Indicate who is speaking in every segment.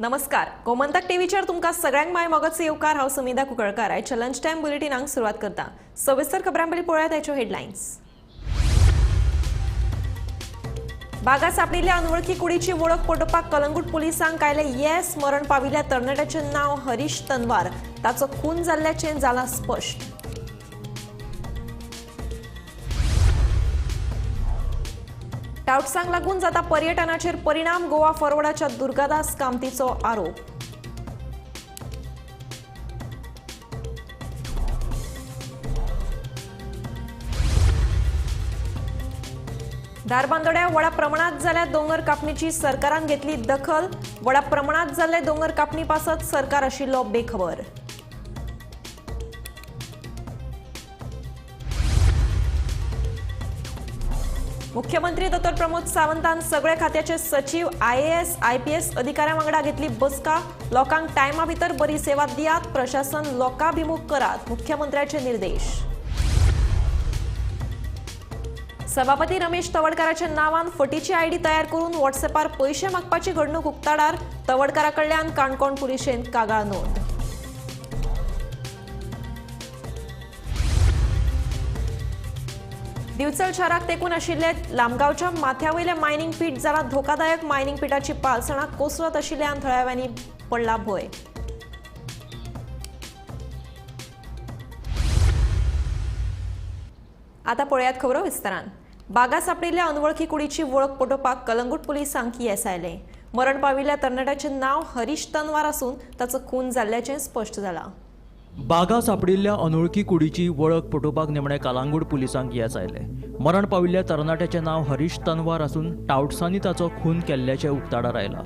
Speaker 1: नमस्कार गोमंतक टीव्हीचेर तुमकां सगळ्यांक माय मोगाचो येवकार। हांव सुमिता कुंकळकार। आयच्या लंच टायम बुलेटिनाक सुरवात करता। सविस्तर खबरां पयलीं पळयात आयच्यो हेडलायन्स। बागा सांपडिल्ल्या अनवळखी कुडीची वळख पटोवपाक कलंगूट पुलिसांक आयले येस। मरण पाविल्ल्या तरणाट्याचें नांव हरीश तनवार। ताचो खून जाल्ल्याचें जालां स्पश्ट। टाउट्सांक लागून जाता पर्यटनाचेर परिणाम। गोवा फॉरवर्डाच्या दुर्गादास कामतीचो आरोप। धारबांदोड्या व्हडा प्रमाणात जाल्ल्या दोंगर कापणीची सरकारान घेतली दखल। व्हडा प्रमाणात जाल्ले दोंगर कापणी पासत सरकार आशिल्लो बेखबर। मुख्यमंत्री डॉ प्रमोद सावंतान सगळे खात्याचे सचिव IAS IPS अधिकाऱ्यां वांगडा घेतली बसका। लोकांक टायमा भितर बरी सेवा दियात। प्रशासन लोकाभिमुख करात। मुख्यमंत्र्याचे निर्देश। सभापती रमेश तवडकाराच्या नावान फटीची आयडी तयार करून व्हॉट्सॲपार पैसे मागपाची घडणूक उक्ताडार। तवडकारा कडल्यान काणकोण पुलिशेन कागाळ नोंद। दिवचल शाराक तेकून आशिल्ले लामगांवच्या माथ्यावयले मायनिंग पीट जाला धोकादायक। मायनिंग पीटाची पालसणां कोसळत आशिल्ल्यान थळाव्यांनी पडला भंय। आता पळयात खबरो विस्तारान। बागा सांपडिल्ल्या अनवळखी कुडीची वळख पटोवपाक कलंगूट पुलिसांक येस आयले। मरण पाविल्ल्या तरणाट्याचें नांव हरीश तनवार आसून ताचो खून जाल्ल्याचें स्पश्ट जालां।
Speaker 2: बागा सांपडिल्ल्या अनवळखी कुडीची वळख पटोवपाक नेमणे कलंगूट पुलिसांक येस आयले। मरण पाविल्ल्या तरणाट्याचें नांव हरीश तनवार आसून टाउट्सांनी ताचो खून केल्ल्याचें उक्ताडार आयला।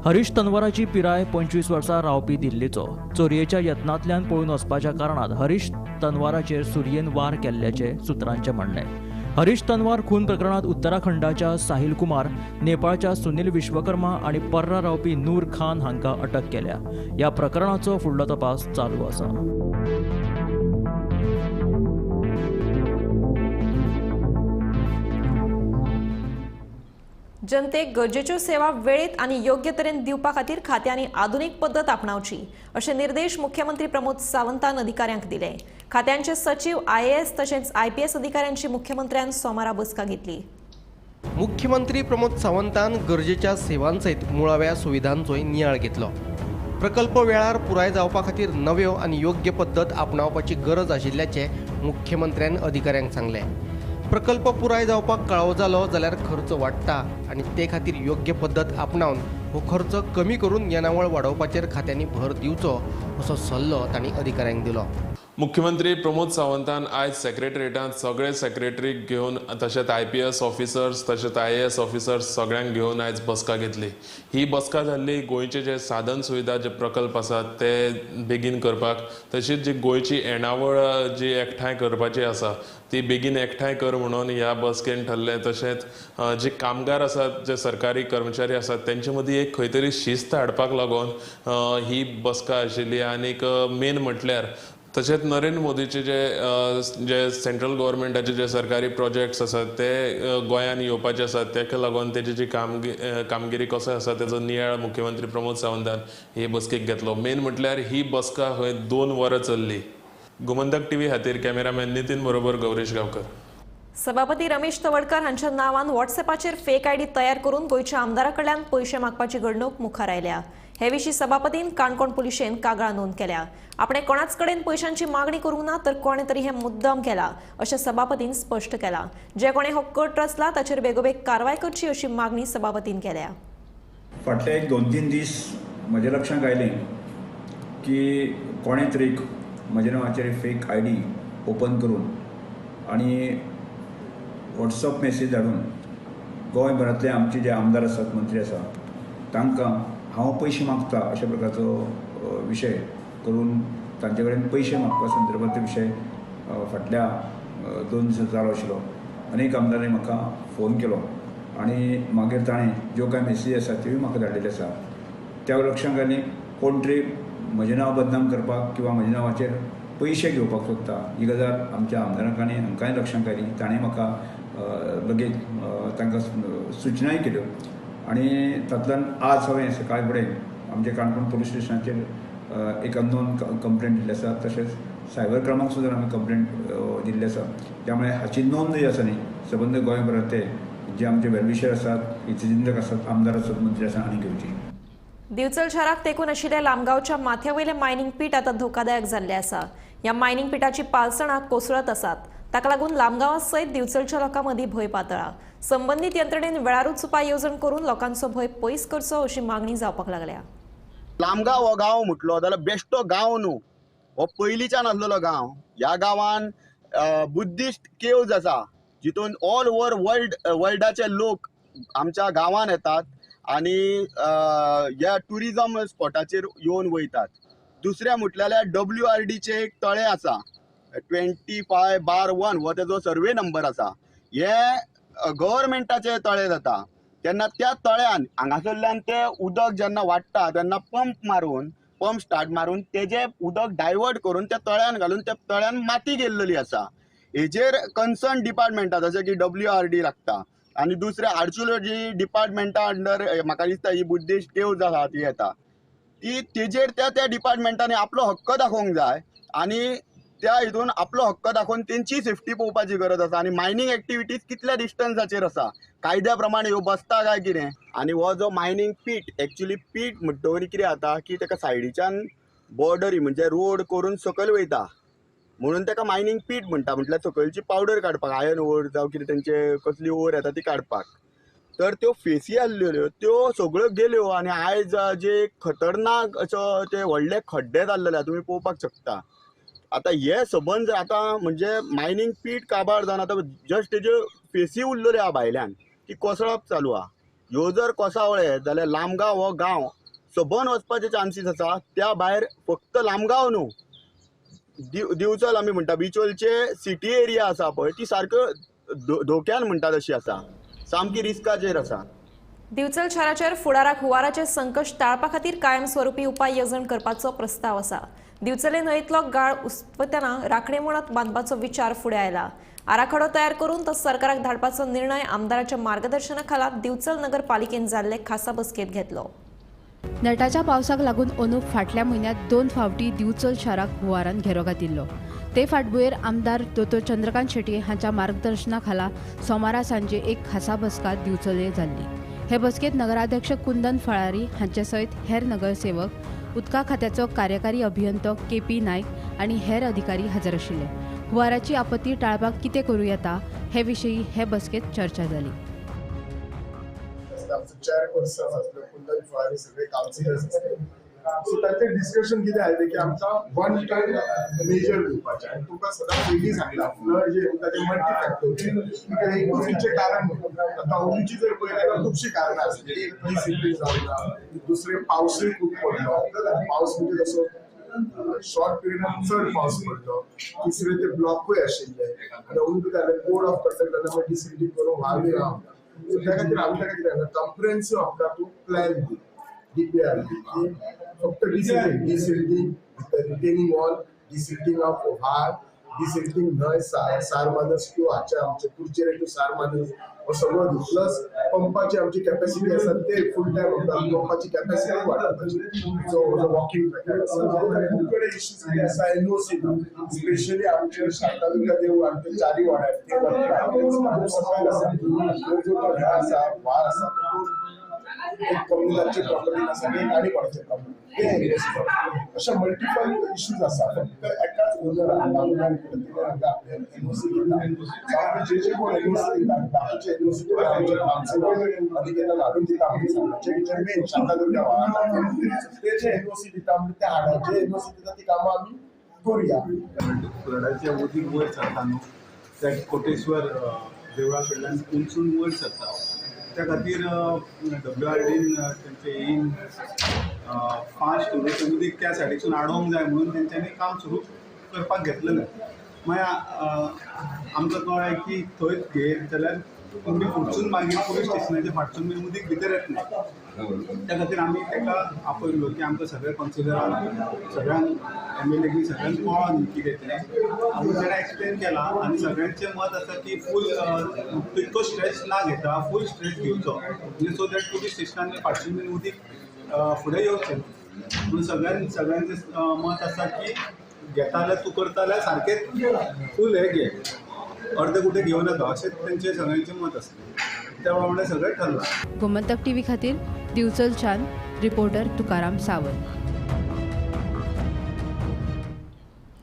Speaker 2: हरीश तनवाराची पिराय 25 वर्सां रावपी दिल्लीचो। चोरयेच्या यत्नांतल्यान पळून वचपाच्या कारणान हरीश तनवाराचेर सुरयेन वार केल्ल्याचें सुत्रांचें म्हणणें। हरीश तनवार खून प्रकरणात उत्तराखंडाच्या साहिल कुमार, नेपाळच्या सुनील विश्वकर्मा आणि पर्रा रावपी नूर खान हांकां अटक केल्या। ह्या प्रकरणाचो फुडलो तपास चालू आसा।
Speaker 1: जनतेक गरजेच्यो सेवा वेळेत आणि योग्य तरेन दिवपा खातीर खात्यांनी आधुनीक पद्धत आपणावची अशे निर्देश मुख्यमंत्री प्रमोद सावंतान अधिकाऱ्यांक दिले। खात्यांचे सचिव IAS तशेंच IPS अधिकाऱ्यांची मुख्यमंत्र्यान सोमारा बसका घेतली।
Speaker 3: मुख्यमंत्री प्रमोद सावंतान गरजेच्या सेवांसयत मुळाव्या सुविधांचोय नियाळ घेतलो। प्रकल्प वेळार पुराय जावपा खातीर नव्यो आनी योग्य पद्धत आपणावपाची गरज आशिल्ल्याचे मुख्यमंत्र्यान अधिकाऱ्यांक सांगले। प्रकल्प पुराय जावपाक कळाव जालो जाल्यार खर्च वाडटा आनी ते खातीर योग्य पद्धत आपणावन हो खर्च कमी करून येणावळ वाडोवपाचेर खात्यांनी भर दिवचो असो सल्लो तांणी अधिकाऱ्यांक दिलो।
Speaker 4: मुख्यमंत्री प्रमोद सावंतान आयज सेक्रेटरिएटांत सगळे सेक्रेटरीक घेवन तशेंच IPS ऑफिसर्स तशेंच IAS ऑफिसर्स सगळ्यांक घेवन आयज बसका घेतली। ही बसका जाल्ली गोंयचे जे साधन सुविधा जे प्रकल्प आसात ते बेगीन करपाक, तशीच जी गोंयची येणावळ जी एकठांय करपाची आसा ती बेगीन एकठांय कर म्हणून ह्या बसकेन ठरलें। तशेंच जे कामगार आसात, जे सरकारी कर्मचारी आसात, तेंचे मदीं एक खंय तरी शिस्त हाडपाक लागून ही बसका आशिल्ली। आनीक मेन म्हटल्यार तशेंच नरेंद्र मोदीचे जे सेंट्रल गव्हर्मेंटाचे जे सरकारी प्रोजेक्ट्स आसात ते गोंयान येवपाचे आसात, ताका लागून तेजी जी कामगिरी कसो आसा तेजो नियाळ मुख्यमंत्री प्रमोद सावंतान हे बसकेक घेतलो। मेन म्हटल्यार ही बसका खंय 2 वरां चल्ली। गोमंतक टीव्ही खातीर कॅमेरामॅन नितीन बरोबर गौरेश गांवकर।
Speaker 1: सभापती रमेश तवडकार हांच्या नावान व्हॉट्सॲपाचेर फेक आयडी तयार करून गोंयच्या आमदारा कडल्यान पैसे मागपाची घडणूक मुखार आयल्या। हे विशीं सभापतीन काणकोण पुलिशेन कागाळ नोंद केल्या। आपणे कोणाच कडेन पैशांची मागणी करूंक ना, तर कोणे तरी हे मुद्दाम केला अशें सभापतीन स्पश्ट केलां। जे कोणे हो कट रचला ताचेर बेगोबेग कारवाय करची अशी मागणी सभापतीन केल्या।
Speaker 5: फाटले 2-3 दीस म्हज्या लक्षांत आयलें की कोणे तरी म्हज्या नांवाचेर फेक आयडी ओपन करून आनी वॉट्सअप मेसेज धाडून गोंयभरांतले आमचे जे आमदार आसात, मंत्री आसात, तांकां हांव पयशे मागता अशा प्रकारचो विशय करून तांचे कडेन पयशे मागपा संदर्भांत विशय फाटल्या 2 दिसां चालू आशिल्लो। अनेक आमदारांनी म्हाका फोन केलो आनी मागीर ताणें ज्यो कांय मेसेजी आसात त्योय म्हाका धाडिल्ल्यो आसात। त्या लक्षांत आयलें कोण तरी म्हजें नांव बदनाम करपाक किंवा म्हज्या नांवाचेर पयशे घेवपाक सोदता। ही गजाल आमच्या आमदारांक आनी हांकांय लक्षांत आयली। ताणें म्हाका लगेच तांकां सुचनाय केल्यो आनी तातूंतल्यान आज हांवें सकाळी फुडें आमच्या काणकोण पोलीस स्टेशनाचेर एक अननोन कंप्लेंट दिल्ली आसा, तशेंच सायबर क्रायमाक सुद्दां आमी कंप्लेंट दिल्ली आसा. त्यामुळे हाची नोंद जी आसा न्ही सबंद गोंयभरात ते जे आमचे वेलविशर आसात, हितचिंतक आसात, आमदार आसात, मंत्री आसात हांणी घेवची.
Speaker 1: दिवचल शाराक तेंकून आशिल्ल्या लामगांवच्या माथ्यावयले मायनिंग पीट आतां धोकादायक जाल्लें आसा. ह्या मायनिंग पिटाची पालसणां कोसळत आसात. ताका लागून लामगांवा सयत दिवचलच्या लोकां मदीं भंय पातळ्ळा. संबंदीत यंत्रणेन वेळारूच उपाय येवजण करून लोकांचो भंय पयस करचो अशी मागणी जावपाक लागल्या.
Speaker 6: लामगांव हो गांव म्हटलो जाल्यार बेश्टो गांव न्हू, हो पयलींच्यान आसलेलो गांव. ह्या गांवान बुद्धिस्ट केव्ज आसा, जितून ऑल ओव्हर वर्ल्डाचे लोक आमच्या गांवान येतात आनी ह्या टुरिजम स्पॉटाचेर येवन वयतात. दुसरें म्हटल्यार WRDचे एक तळें आसा, 25/1 हो तेजो सर्वे नंबर आसा. हे गव्हर्मेंटाचे तळें जाता तेन्ना त्या तळ्यान हांगासरल्यान ते उदक जेन्ना वाडटा तेन्ना पंप स्टार्ट मारून तेजे उदक डायवर्ट करून त्या तळ्यान घालून त्या तळ्यान माती गेल्लेली आसा. हेजेर कन्सर्न डिपार्टमेंटा जशें की WRD लागता आनी दुसरे आर्किओलॉजी डिपार्टमेंटा अंडर म्हाका दिसता ही बुद्धिस्ट केव्ज आसा ती येता, ती तेजेर त्या डिपार्टमेंटांनी आपलो हक्क दाखोवंक जाय आनी त्या हितून आपलो हक्क दाखोवन तेंची सेफ्टी पळोवपाची गरज आसा. आनी मायनिंग एक्टिविटीज कितल्या डिस्टन्साचेर आसा, कायद्या प्रमाणे ह्यो बसता काय कितें. आनी हो जो मायनिंग पीट एक्चुली पीट म्हणटकीर कितें जाता की ताका सायडीच्यान बॉर्डरी म्हणजे रोड करून सकयल वयता म्हणून ताका मायनिंग पीट म्हणटा. म्हटल्यार सकयलची पावडर काडपाक, आयर्न ओर जावं कितें तेंचे कसली ओर येता ती काडपाक. तर त्यो फेसी आसलेल्यो त्यो सगळ्यो गेल्यो आनी आयज जे खतरनाक असो ते व्हडले खड्डे जाल्ले तुमी पळोवपाक शकता. आतां हे सबंद आतां म्हणजे मायनिंग पीट काबार जावन आतां जस्ट तेज्यो फेसी उरलेल्यो आहा भायल्यान, ती कोसळप चालू आहा. ह्यो जर कोसळ्ळे जाल्यार लामगांव हो गांव सबंद वचपाचे चान्सीस आसा. त्या भायर फक्त लामगांव न्हू, दिवचल आमी म्हणटा बिचोलचे सिटी एरिया आसा पळय ती सारक्यो धोक्यान म्हणटा तशी आसा, सामकी रिस्काचेर आसा.
Speaker 1: दिवचल शाराचेर फुडाराक हुंवाराचें संकट टाळपा खातीर कायमस्वरुपी उपाय येवजण करपाचो प्रस्ताव आसा. दिवचले न्हंयेतलो गाळ उसतना राखणे मुळात बांदपाचो विचार फुडें आयला. आराखडो तयार करून तो सरकाराक धाडपाचो निर्णय आमदाराच्या मार्गदर्शना खाला दिवचल नगरपालिकेन जाल्ले खासा बसकेंत घेतलो.
Speaker 7: नेटाच्या पावसाक लागून अंदूक फाटल्या म्हयन्यांत 2 फावटी दिवचल शाराक हुंवारान घेरो घातिल्लो. ते फाटभुंयेर आमदार दोतोर चंद्रकांत शेट्टी हांच्या मार्गदर्शना खाला सोमारा सांजे एक खासा बसका दिवचले जाल्ली. हे बसकेंत नगराध्यक्ष कुंदन फळारी हांचे सयत हेर नगरसेवक, उदका खात्याचो कार्यकारी अभियंतो KP नायक आनी हेर अधिकारी हजर आशिल्ले. हुंवाराची आपत्ती टाळपाक कितें करूं येता हे विशीं हे बसकेंत चर्चा जाली.
Speaker 8: आमचे चेअरपर्सन असले कुंदन फळारी सगळे काउन्सिलर्स असले, सो ताचे डिस्कशन कितें आयलें की आमकां 1 टन मेजर दिवपाचें आनी तुका सदां पयलीं सांगलां फ्लड जे म्हणटा ते मल्टी फॅक्टोरियल इकोनॉमीचें कारण आतां ओलीची जर पळयलें जाल्यार खुबशीं कारणां आसलीं. एक डिसिप्लीन जावना, दुसरें पावसूय खूब पडलो, पावस म्हणजे कसो शॉर्ट पिरियडान चड पावस पडलो, तिसरें ते ब्लॉकूय आशिल्ले आनी ओली जाल्यार कोड ऑफ कंडक्ट जाल्यार डिसिप्लीन करून व्हावी रावता. त्या खातीर आमी ताका कितें कंप्रेहेन्सीव आमकां तूं प्लॅन दी, DPR दी, फक्त desilting retaining wall, desilting of व्हाळ, डिसिल्टिंग न्हंय, सार मांदस त्यो हाचे आमचे कुर्चेर टू सार मांदस हो सगळो दी. प्लस पंपाची आमची कॅपॅसिटी आसा ते फूल टायम पंपाची कॅपॅसिटी वाडोवपाची, जो वॉकिंग ट्रॅक आसा. तुमकडे इश्यूज कितें आसा NOC ना, स्पेशली आमचे शांतादुर्गा देवूळ आनी ते चारी वाड्यार ते सकयल आसा, जो तो ह्या आसा व्हाळ आसा एक कम्युनिटीची प्रॉपर्टी आसा आनी एक आडीपाड्याची प्रॉपर्टी अशा मल्टिपल इश्यूज आसा. फक्त एकाच ओनरान आपले NOC दिता, जे कोण NOC दितात बाकीचे NOC आमचे काउन्सिलर अधिकाऱ्यांना धाडून दिता आमी सांगपाचें की मेन शांतादुर्गा व्हाळान ते जे NOC दिता म्हणजे त्या हाडाचे NOC दिता ती कामां आमी करूया.
Speaker 9: फ्लडाचे उदीक वयर सरता न्हू, त्या कोटेश्वर देवळा कडल्यान उंचून वयर सरता. त्या खातीर WRDन तेंचे येवन फास्ट तें उदीक त्या सायडीसून हाडोवंक जाय म्हणून तेंच्यांनी काम सुरू करपाक घेतलेलें. मागीर आमकां कळ्ळें की थंयच घेत जाल्यार तुमी फुडसून मागीर पुलीस स्टेशनाच्या फाटसून बी उदीक भितर येतलें. त्या खातीर आमी ताका आपयलो की आमकां सगळ्या कावन्सिलरांक, सगळ्यांक MLAंनी सगळ्यांक कळोन कितें तें आमी ताणें एक्सप्लेन केलां आनी सगळ्यांचें मत आसा की फूल तितको स्ट्रेस ना घेता, फूल स्ट्रेस घेवचो म्हणजे सो दॅट पुलीस स्टेशनान फाटसून बीन उदीक फुडें येवंक शकता. पूण सगळ्यांचें मत आसा की घेता जाल्यार तूं करता जाल्यार सारकें फूल हे घे, अर्दे कुटे घेवन येता अशें तेंचें सगळ्यांचें मत आसलें. त्या प्रमाणे सगळें ठरलां.
Speaker 7: गोमंतक टीव्ही खातीर दिवचलच्यान रिपोर्टर तुकाराम सावंत.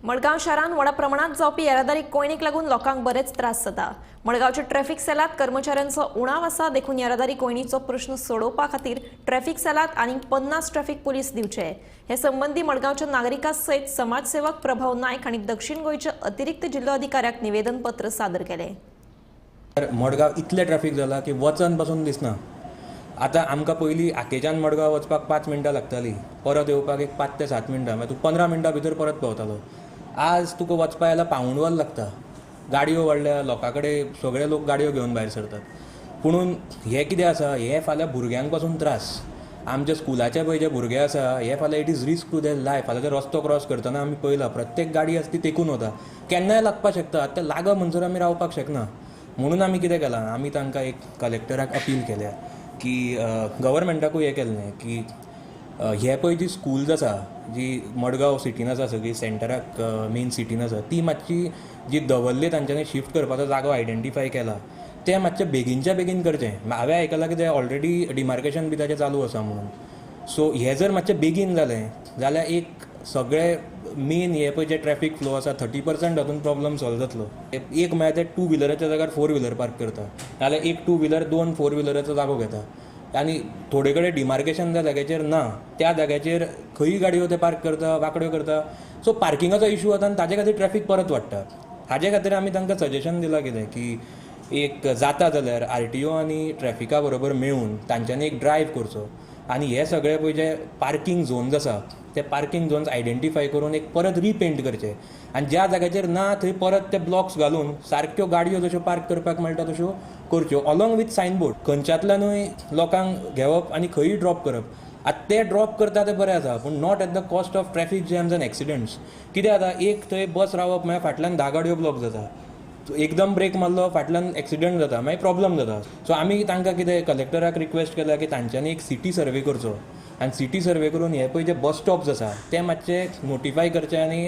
Speaker 1: मडगांव शारांत व्हडा प्रमाणात जावपी येरादारी कोयणीक लागून लोकांक बरेच त्रास जाता. मडगांवच्या ट्रॅफिक सेलात कर्मचाऱ्यांचो उणाव आसा, देखून येरादारी कोयणीचो प्रश्न सोडोवपा खातीर ट्रॅफिक सेलात आनीक 50 ट्रॅफिक पुलीस दिवचे. हे संबंधी मडगांवच्या नागरिकां सयत समाजसेवक प्रभाव नायक हांणी दक्षिण गोंयच्या अतिरिक्त जिल्लो अधिकाऱ्याक निवेदन पत्र सादर केलें.
Speaker 10: मडगांव इतलें ट्रॅफिक जाला की वचन पासून दिसना. आतां आमकां पयलीं हाकेच्यान मडगांव वचपाक 5 मिनटां लागतालीं, परत येवपाक एक 5 ते 7 मिनटां, मागीर तूं 15 मिनटां भितर परत पावतालो. आज तुका वचपा आयला पावूण वर लागता. गाडयो वाडल्या, लोकां कडेन सगळे लोक गाडयो घेवन भायर सरतात. पुणून हें कितें आसा, हें फाल्यां भुरग्यांक पासून त्रास. आमच्या स्कुलाचे पळय जे भुरगे आसा, हे फाल्यां it is risk to their life. फाल्यां ते रस्तो क्रॉस करतना आमी पळयलां प्रत्येक गाडी आसा ती तेकून वता, केन्नाय लागपाक शकता. आतां लाग म्हणसर आमी रावपाक शकना. म्हणून आमी कितें केलां, आमी तांकां एक कलेक्टराक अपील केल्या की गव्हर्मेंटाकूय हें केल्लें की हे पळय जी स्कूल्स आसा, जी मडगांव सिटीन आसा, सगळी सेंटराक मेन सिटीन आसा, ती मातशी जी दवरली तांच्यांनी शिफ्ट करपाचो जागो आयडेंटिफाय केला, तें मातशें बेगीनच्या बेगीन करचें. हांवें आयकलां की तें ऑलरेडी डिमार्केशन बी ताचें चालू आसा म्हणून. सो हें जर मातशें बेगीन जालें जाल्यार एक सगळे मेन हे पळय जे ट्रॅफीक फ्लो आसा 30% हातून प्रॉब्लम सॉल्व जातलो. एक म्हळ्यार ते 2 व्हिलराच्या जाग्यार 4 व्हिलर पार्क करता, नाजाल्यार एक 2 व्हिलर 2 4 व्हिलराचो जागो घेता. आनी थोडे कडेन डिमार्केशन त्या जाग्याचेर ना, त्या जाग्याचेर खंयी गाडयो ते पार्क करता, वांकड्यो करता. सो पार्किंगाचो इशू जाता आनी ताजे खातीर ट्रॅफीक परत वाडटा. हाजे खातीर आमी तांकां सजेशन दिलां कितें की एक जाता जाल्यार RTO आनी ट्रॅफिका बरोबर मेळून तांच्यांनी एक ड्रायव्ह करचो आनी हे सगळे पळय जे पार्किंग झोन्स आसा ते पार्किंग झोन्स आयडेंटिफाय करून एक परत रिपेंट करचे आनी ज्या जाग्याचेर ना थंय परत ते ब्लॉक्स घालून सारक्यो गाडयो जश्यो पार्क करपाक मेळटा तश्यो करच्यो अलॉंग विथ सायनबोर्ड. खंयच्यातल्यानूय लोकांक घेवप आनी खंयी ड्रॉप करप. आतां ते ड्रॉप करता ते बरें आसा, पूण not at the cost of traffic jams end एक्सिडंट्स. कितें जाता, एक थंय बस रावप मागीर फाटल्यान 10 गाडयो ब्लॉक जाता, एकदम ब्रेक मारलो फाटल्यान एक्सिडंट जाता, मागीर प्रॉब्लम जाता. सो आमी तांकां कितें कलेक्टराक रिक्वेस्ट केला की तांच्यांनी एक सिटी सर्वे करचो आनी सिटी सर्वे करून हे पळय जे बस स्टॉप्स आसा ते मातशे नोटिफाय करचे आनी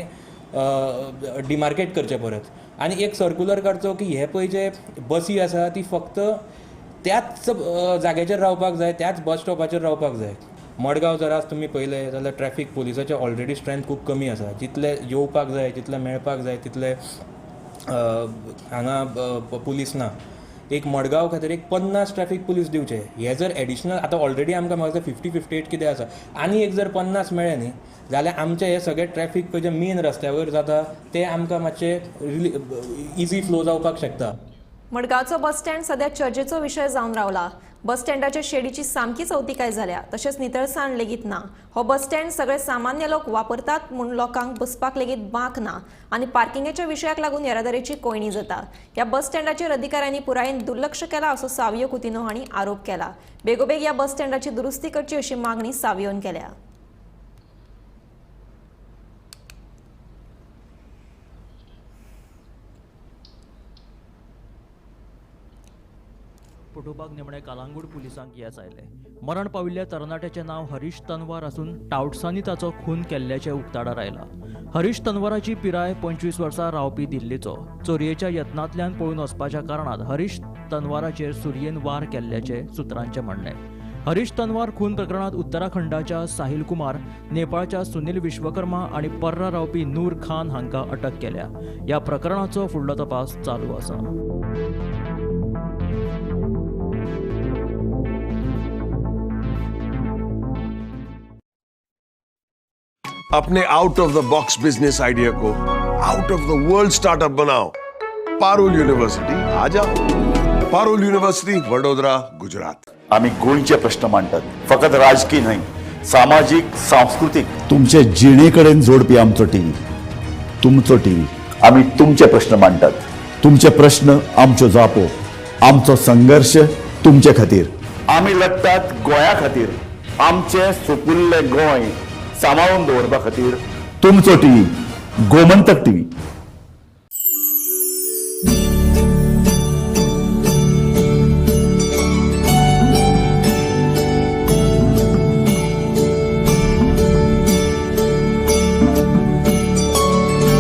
Speaker 10: डिमार्केट करचे परत. आनी एक सर्क्युलर काडचो की हे पळय जे बसी आसा ती फक्त त्याच जाग्याचेर रावपाक जाय, त्याच बस स्टॉपाचेर रावपाक जाय. मडगांव जर आज तुमी पळयलें जाल्यार ट्रॅफीक पुलिसाचें ऑलरेडी स्ट्रेंथ खूब कमी आसा. जितले येवपाक जाय, जितले मेळपाक जाय तितले हांगा पुलीस ना. एक मडगांव खातीर एक 50 ट्रॅफीक पुलीस दिवचे. हे जर एडिशनल आतां ऑलरेडी आमकां म्हाका 50-58 कितें आसा, आनी एक जर 50 मेळ्ळे न्ही जाल्यार आमचे हे सगळे ट्रॅफीक पळय जे मेन रस्त्या वयर जाता ते आमकां मातशे इजी फ्लो जावपाक शकता.
Speaker 1: मडगांवचो बस स्टँड सध्या चर्चेचो विशय जावन रावला. बस स्टँडाच्या शेडीची सामकी चवथिकाय जाल्या, तशेंच नितळसाण लेगीत ना. हो बस स्टँड सगळे सामान्य लोक वापरतात म्हूण लोकांक बसपाक लेगीत बांक ना आनी पार्किंगाच्या विशयाक लागून येरादारीची कोयणी जाता. ह्या बस स्टँडाचेर अधिकाऱ्यांनी पुरायेन दुर्लक्ष केला असो सावियो कुतिनो हांणी आरोप केला. बेगोबेग ह्या बस स्टँडाची दुरुस्ती करची अशी मागणी सावियोन केल्या.
Speaker 2: पटोवपाक नेमणे कालांगूड पुलिसांक येस आयले. मरण पाविल्ल्या तरणाट्याचें नांव हरीश तन्वार आसून टावटसांनी ताचो खून केल्ल्याचें उक्ताडार आयला. हरीश तन्वाराची पिराय 25 वर्सां रावपी दिल्लीचो. चोरयेच्या यत्नांतल्यान पळून वचपाच्या कारणान हरीश तन्वाराचेर सुरयेन वार केल्ल्याचें सुत्रांचें म्हणणें. हरीश तन्वार खून प्रकरणात उत्तराखंडाच्या साहिल कुमार, नेपाळच्या सुनील विश्वकर्मा आनी पर्रा रावपी नूर खान हांकां अटक केल्या. ह्या प्रकरणाचो फुडलो तपास चालू आसा.
Speaker 11: अपने out of the box business idea को out of the world startup बनाओ. पारुल यूनिवर्सिटी आ जाओ. पारुल यूनिवर्सिटी वडोदरा, गुजरात.
Speaker 12: आम्ही गोंयचे प्रश्न मांडटात, फकत राजकीय न्हय, सामाजिक सांस्कृतिक.
Speaker 13: तुमचे जिणेकडेन जोडपी आमचो टीव्ही, तुमचो टीव्ही.
Speaker 12: आम्ही तुमचे प्रश्न मांडटात.
Speaker 13: तुमचे प्रश्न आमच्यो जापो, आमचो संघर्ष तुमचे खातीर.
Speaker 12: आम्ही लढटात गोंया खातीर. आमचे सोपुल्ले गोंय सांबाळून दवरपा खातीर.
Speaker 13: तुमचो टीव्ही, गोमंतक टीव्ही.